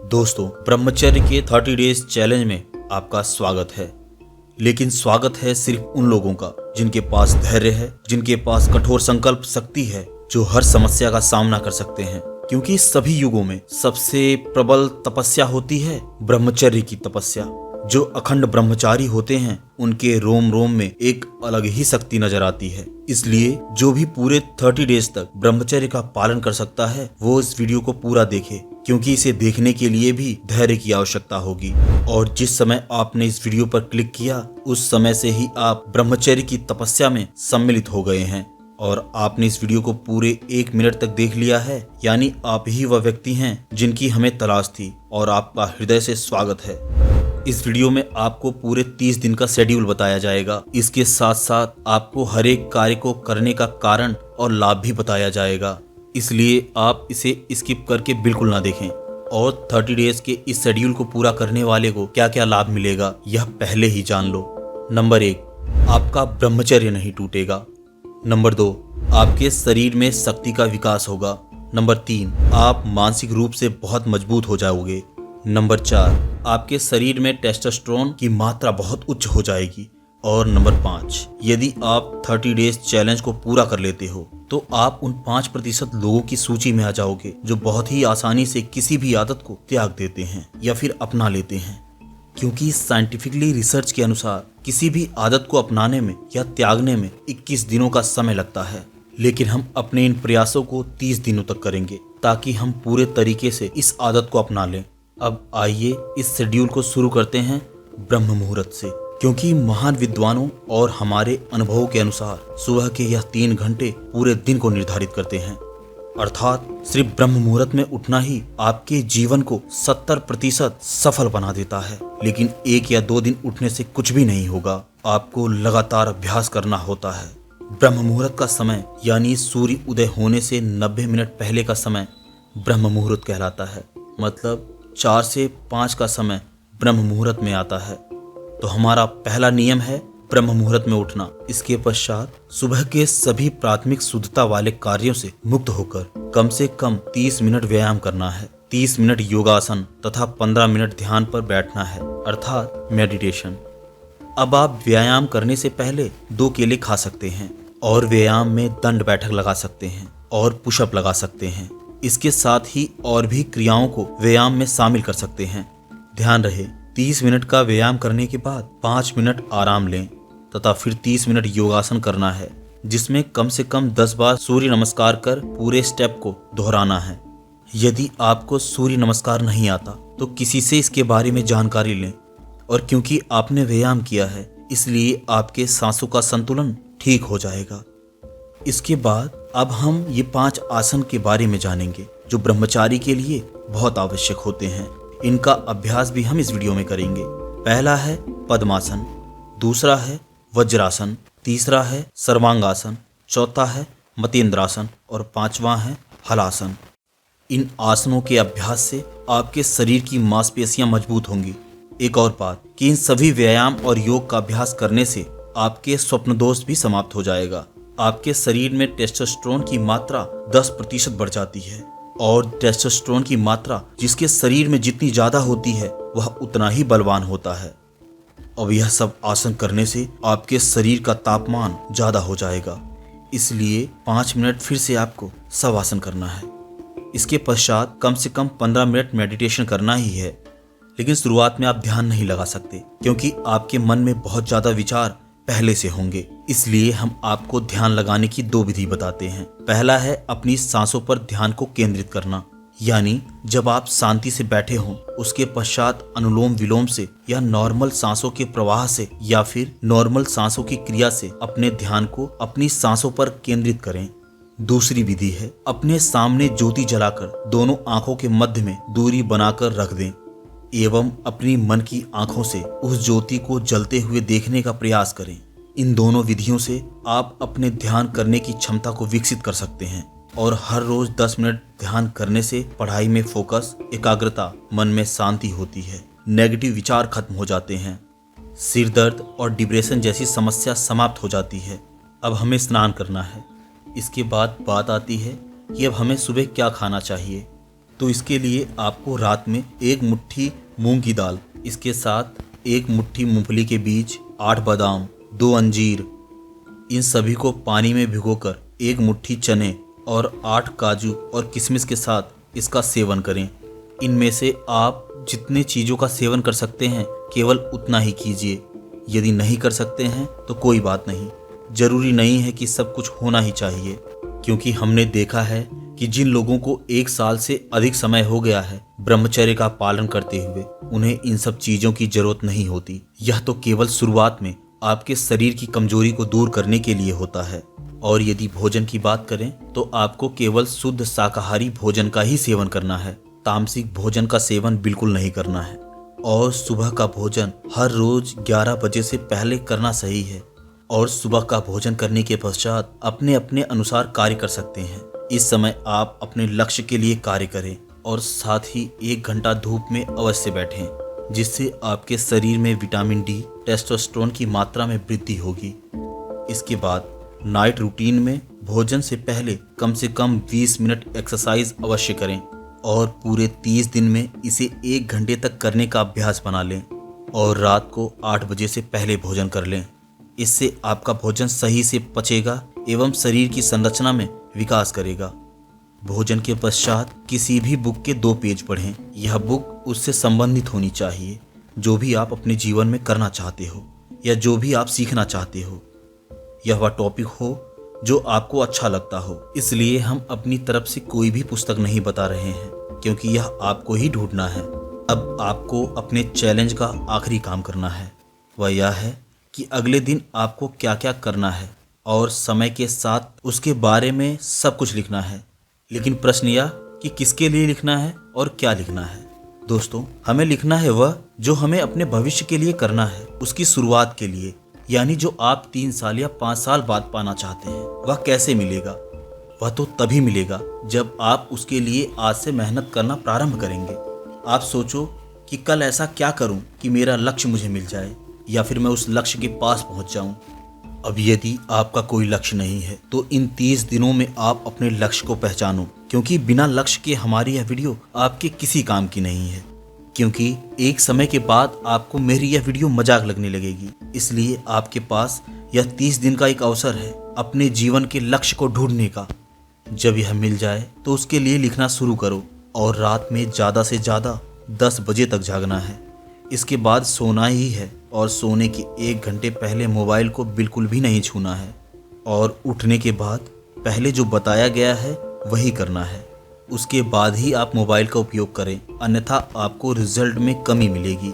दोस्तों, ब्रह्मचर्य के 30 डेज चैलेंज में आपका स्वागत है। लेकिन स्वागत है सिर्फ उन लोगों का जिनके पास धैर्य है, जिनके पास कठोर संकल्प शक्ति है, जो हर समस्या का सामना कर सकते हैं। क्योंकि सभी युगों में सबसे प्रबल तपस्या होती है ब्रह्मचर्य की तपस्या। जो अखंड ब्रह्मचारी होते हैं उनके रोम रोम में एक अलग ही शक्ति नजर आती है। इसलिए जो भी पूरे 30 डेज तक ब्रह्मचर्य का पालन कर सकता है वो इस वीडियो को पूरा देखे, क्योंकि इसे देखने के लिए भी धैर्य की आवश्यकता होगी। और जिस समय आपने इस वीडियो पर क्लिक किया उस समय से ही आप ब्रह्मचर्य की तपस्या में सम्मिलित हो गए हैं और आपने इस वीडियो को पूरे 1 मिनट तक देख लिया है, यानी आप ही वह व्यक्ति हैं जिनकी हमें तलाश थी। और आपका हृदय से स्वागत है। इस वीडियो में आपको पूरे 30 दिन का शेड्यूल बताया जाएगा। इसके साथ साथ आपको हर एक कार्य को करने का कारण और लाभ भी बताया जाएगा, इसलिए आप इसे स्किप करके बिल्कुल ना देखें। और 30 डेज के इस शेड्यूल को पूरा करने वाले को क्या क्या लाभ मिलेगा यह पहले ही जान लो। नंबर 1, आपका ब्रह्मचर्य नहीं टूटेगा। नंबर 2, आपके शरीर में शक्ति का विकास होगा। नंबर 3, आप मानसिक रूप से बहुत मजबूत हो जाओगे। नंबर 4, आपके शरीर में टेस्टोस्टेरोन की मात्रा बहुत उच्च हो जाएगी। और नंबर 5, यदि आप 30 डेज चैलेंज को पूरा कर लेते हो तो आप उन 5% लोगों की सूची में आ जाओगे जो बहुत ही आसानी से किसी भी आदत को त्याग देते हैं या फिर अपना लेते हैं। क्योंकि साइंटिफिकली रिसर्च के अनुसार किसी भी आदत को अपनाने में या त्यागने में 21 दिनों का समय लगता है, लेकिन हम अपने इन प्रयासों को 30 दिनों तक करेंगे ताकि हम पूरे तरीके से इस आदत को अपना लें। अब आइए इस शेड्यूल को शुरू करते हैं ब्रह्म मुहूर्त से, क्योंकि महान विद्वानों और हमारे अनुभवों के अनुसार सुबह के यह 3 घंटे पूरे दिन को निर्धारित करते हैं। अर्थात सिर्फ ब्रह्म मुहूर्त में उठना ही आपके जीवन को 70% सफल बना देता है। लेकिन 1 या 2 दिन उठने से कुछ भी नहीं होगा, आपको लगातार अभ्यास करना होता है। ब्रह्म मुहूर्त का समय यानी सूर्य उदय होने से 90 मिनट पहले का समय ब्रह्म मुहूर्त कहलाता है। मतलब 4 से 5 का समय ब्रह्म मुहूर्त में आता है। तो हमारा पहला नियम है ब्रह्म मुहूर्त में उठना। इसके पश्चात सुबह के सभी प्राथमिक शुद्धता वाले कार्यों से मुक्त होकर कम से कम 30 मिनट व्यायाम करना है। 30 मिनट योगासन तथा 15 मिनट ध्यान पर बैठना है, अर्थात मेडिटेशन। अब आप व्यायाम करने से पहले 2 केले खा सकते हैं और व्यायाम में दंड बैठक लगा सकते हैं और पुशअप लगा सकते हैं। इसके साथ ही और भी क्रियाओं को व्यायाम में शामिल कर सकते हैं। ध्यान रहे, 30 मिनट का व्यायाम करने के बाद 5 मिनट आराम लें तथा फिर 30 मिनट योगासन करना है, जिसमें कम से कम 10 बार सूर्य नमस्कार कर पूरे स्टेप को दोहराना है। यदि आपको सूर्य नमस्कार नहीं आता तो किसी से इसके बारे में जानकारी लें। और क्योंकि आपने व्यायाम किया है इसलिए आपके सांसों का संतुलन ठीक हो जाएगा। इसके बाद अब हम ये 5 आसन के बारे में जानेंगे जो ब्रह्मचारी के लिए बहुत आवश्यक होते हैं। इनका अभ्यास भी हम इस वीडियो में करेंगे। पहला है पद्मासन, दूसरा है वज्रासन, तीसरा है सर्वांगासन, चौथा है मतेंद्रासन और 5वां है हलासन। इन आसनों के अभ्यास से आपके शरीर की मांसपेशियां मजबूत होंगी। एक और बात कि इन सभी व्यायाम और योग का अभ्यास करने से आपके स्वप्न दोष भी समाप्त हो जाएगा। आपके शरीर में टेस्टोस्टेरोन की मात्रा 10% बढ़ जाती है और टेस्टोस्टेरोन की मात्रा जिसके शरीर में जितनी ज्यादा होती है वह उतना ही बलवान होता है। अब यह सब आसन करने से आपके शरीर का तापमान ज्यादा हो जाएगा, इसलिए 5 मिनट फिर से आपको शवासन करना है। इसके पश्चात कम से कम 15 मिनट मेडिटेशन करना ही है। लेकिन शुरुआत में आप ध्यान नहीं लगा सकते क्योंकि आपके मन में बहुत ज्यादा विचार पहले से होंगे। इसलिए हम आपको ध्यान लगाने की 2 विधि बताते हैं। पहला है अपनी सांसों पर ध्यान को केंद्रित करना, यानी जब आप शांति से बैठे हों उसके पश्चात अनुलोम विलोम से या नॉर्मल सांसों के प्रवाह से या फिर नॉर्मल सांसों की क्रिया से अपने ध्यान को अपनी सांसों पर केंद्रित करें। दूसरी विधि है अपने सामने ज्योति जलाकर दोनों आंखों के मध्य में दूरी बनाकर रख दें एवं अपनी मन की आंखों से उस ज्योति को जलते हुए देखने का प्रयास करें। इन दोनों विधियों से आप अपने ध्यान करने की क्षमता को विकसित कर सकते हैं और हर रोज 10 मिनट ध्यान करने से पढ़ाई में फोकस, एकाग्रता, मन में शांति होती है, नेगेटिव विचार खत्म हो जाते हैं, सिर दर्द और डिप्रेशन जैसी समस्या समाप्त हो जाती है। अब हमें स्नान करना है। इसके बाद बात आती है कि अब हमें सुबह क्या खाना चाहिए। तो इसके लिए आपको रात में 1 मुट्ठी मूंग की दाल, इसके साथ 1 मुट्ठी मूंगफली के बीज, 8 बादाम, 2 अंजीर, इन सभी को पानी में भिगोकर 1 मुट्ठी चने और 8 काजू और किशमिश के साथ इसका सेवन करें। इनमें से आप जितने चीज़ों का सेवन कर सकते हैं केवल उतना ही कीजिए। यदि नहीं कर सकते हैं तो कोई बात नहीं, जरूरी नहीं है कि सब कुछ होना ही चाहिए, क्योंकि हमने देखा है कि जिन लोगों को 1 साल से अधिक समय हो गया है ब्रह्मचर्य का पालन करते हुए, उन्हें इन सब चीज़ों की जरूरत नहीं होती। यह तो केवल शुरुआत में आपके शरीर की कमजोरी को दूर करने के लिए होता है। और यदि भोजन की बात करें तो आपको केवल शुद्ध शाकाहारी भोजन का ही सेवन करना है, तामसिक भोजन का सेवन बिल्कुल नहीं करना है। और सुबह का भोजन हर रोज 11 बजे से पहले करना सही है। और सुबह का भोजन करने के पश्चात अपने अपने अनुसार कार्य कर सकते हैं। इस समय आप अपने लक्ष्य के लिए कार्य करें और साथ ही 1 घंटा धूप में अवश्य बैठें, जिससे आपके शरीर में विटामिन डी, टेस्टोस्टेरोन की मात्रा में वृद्धि होगी। इसके बाद नाइट रूटीन में भोजन से पहले कम से कम 20 मिनट एक्सरसाइज अवश्य करें और पूरे 30 दिन में इसे 1 घंटे तक करने का अभ्यास बना लें। और रात को 8 बजे से पहले भोजन कर लें। इससे आपका भोजन सही से पचेगा एवं शरीर की संरचना में विकास करेगा। भोजन के पश्चात किसी भी बुक के 2 पेज पढ़ें। यह बुक उससे संबंधित होनी चाहिए जो भी आप अपने जीवन में करना चाहते हो या जो भी आप सीखना चाहते हो। यह वह टॉपिक हो जो आपको अच्छा लगता हो। इसलिए हम अपनी तरफ से कोई भी पुस्तक नहीं बता रहे हैं, क्योंकि यह आपको ही ढूंढना है। अब आपको अपने चैलेंज का आखिरी काम करना है। वह यह है कि अगले दिन आपको क्या क्या करना है और समय के साथ उसके बारे में सब कुछ लिखना है। लेकिन प्रश्न यह कि किसके लिए लिखना है और क्या लिखना है। दोस्तों, हमें लिखना है वह जो हमें अपने भविष्य के लिए करना है, उसकी शुरुआत के लिए, यानी जो आप 3 साल या 5 साल बाद पाना चाहते हैं। वह कैसे मिलेगा? वह तो तभी मिलेगा जब आप उसके लिए आज से मेहनत करना प्रारंभ करेंगे। आप सोचो कि कल ऐसा क्या करूं कि मेरा लक्ष्य मुझे मिल जाए या फिर मैं उस लक्ष्य के पास पहुंच जाऊं। अब यदि आपका कोई लक्ष्य नहीं है तो इन 30 दिनों में आप अपने लक्ष्य को पहचानो, क्योंकि बिना लक्ष्य के हमारी यह वीडियो आपके किसी काम की नहीं है। क्योंकि एक समय के बाद आपको मेरी यह वीडियो मजाक लगने लगेगी। इसलिए आपके पास यह 30 दिन का एक अवसर है अपने जीवन के लक्ष्य को ढूंढने का। जब यह मिल जाए तो उसके लिए लिखना शुरू करो और रात में ज़्यादा से ज़्यादा 10 बजे तक जागना है। इसके बाद सोना ही है और सोने के 1 घंटे पहले मोबाइल को बिल्कुल भी नहीं छूना है। और उठने के बाद पहले जो बताया गया है वही करना है। उसके बाद ही आप मोबाइल का उपयोग करें, अन्यथा आपको रिजल्ट में कमी मिलेगी।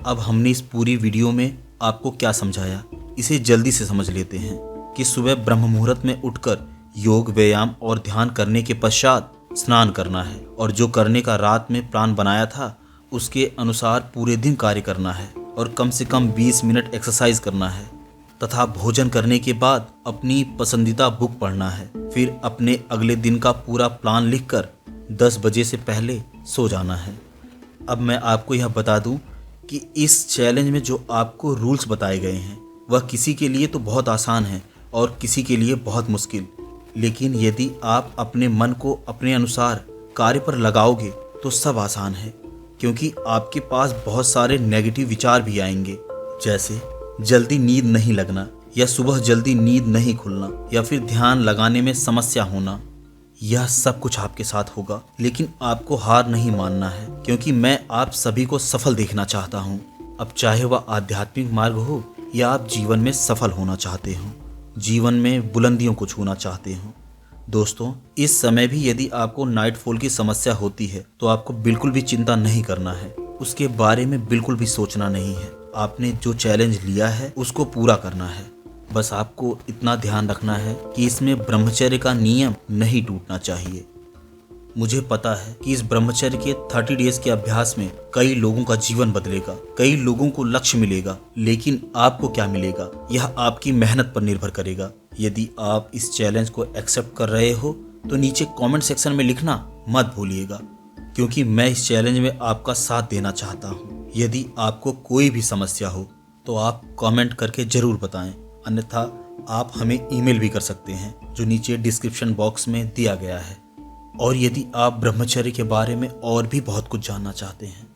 अब हमने इस पूरी वीडियो में आपको क्या समझाया, इसे जल्दी से समझ लेते हैं कि सुबह ब्रह्म मुहूर्त में उठकर योग, व्यायाम और ध्यान करने के पश्चात स्नान करना है और जो करने का रात में प्लान बनाया था उसके अनुसार पूरे दिन कार्य करना है और कम से कम 20 मिनट एक्सरसाइज करना है तथा भोजन करने के बाद अपनी पसंदीदा बुक पढ़ना है। फिर अपने अगले दिन का पूरा प्लान लिखकर 10 बजे से पहले सो जाना है। अब मैं आपको यह बता दूं कि इस चैलेंज में जो आपको रूल्स बताए गए हैं वह किसी के लिए तो बहुत आसान है और किसी के लिए बहुत मुश्किल। लेकिन यदि आप अपने मन को अपने अनुसार कार्य पर लगाओगे तो सब आसान है, क्योंकि आपके पास बहुत सारे नेगेटिव विचार भी आएंगे, जैसे जल्दी नींद नहीं लगना या सुबह जल्दी नींद नहीं खुलना या फिर ध्यान लगाने में समस्या होना। यह सब कुछ आपके साथ होगा, लेकिन आपको हार नहीं मानना है, क्योंकि मैं आप सभी को सफल देखना चाहता हूँ। अब चाहे वह आध्यात्मिक मार्ग हो या आप जीवन में सफल होना चाहते हो, जीवन में बुलंदियों को छूना चाहते हो। दोस्तों, इस समय भी यदि आपको नाइटफॉल की समस्या होती है तो आपको बिल्कुल भी चिंता नहीं करना है, उसके बारे में बिल्कुल भी सोचना नहीं है। आपने जो चैलेंज लिया है उसको पूरा करना है। बस आपको इतना ध्यान रखना है कि इसमें ब्रह्मचर्य का नियम नहीं टूटना चाहिए। मुझे पता है कि इस ब्रह्मचर्य के 30 डेज के अभ्यास में कई लोगों का जीवन बदलेगा, कई लोगों को लक्ष्य मिलेगा, लेकिन आपको क्या मिलेगा यह आपकी मेहनत पर निर्भर करेगा। यदि आप इस चैलेंज को एक्सेप्ट कर रहे हो तो नीचे कमेंट सेक्शन में लिखना मत भूलिएगा, क्योंकि मैं इस चैलेंज में आपका साथ देना चाहता हूँ। यदि आपको कोई भी समस्या हो तो आप कमेंट करके ज़रूर बताएं, अन्यथा आप हमें ईमेल भी कर सकते हैं जो नीचे डिस्क्रिप्शन बॉक्स में दिया गया है। और यदि आप ब्रह्मचर्य के बारे में और भी बहुत कुछ जानना चाहते हैं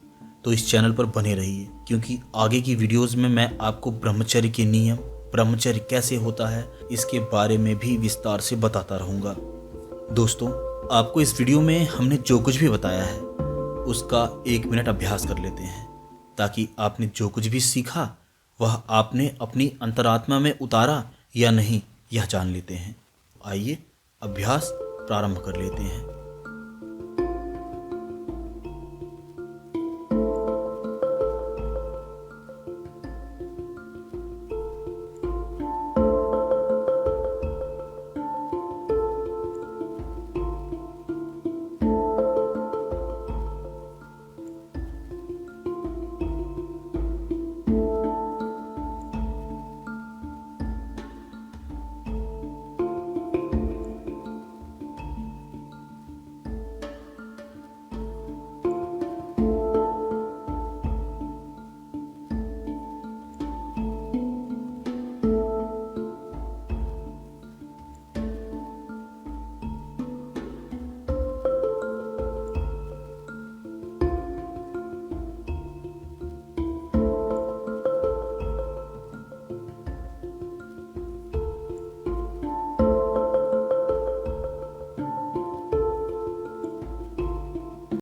तो इस चैनल पर बने रहिए, क्योंकि आगे की वीडियोस में मैं आपको ब्रह्मचर्य के नियम, ब्रह्मचर्य कैसे होता है, इसके बारे में भी विस्तार से बताता रहूँगा। दोस्तों, आपको इस वीडियो में हमने जो कुछ भी बताया है उसका 1 मिनट अभ्यास कर लेते हैं, ताकि आपने जो कुछ भी सीखा वह आपने अपनी अंतरात्मा में उतारा या नहीं, यह जान लेते हैं। आइए अभ्यास प्रारंभ कर लेते हैं।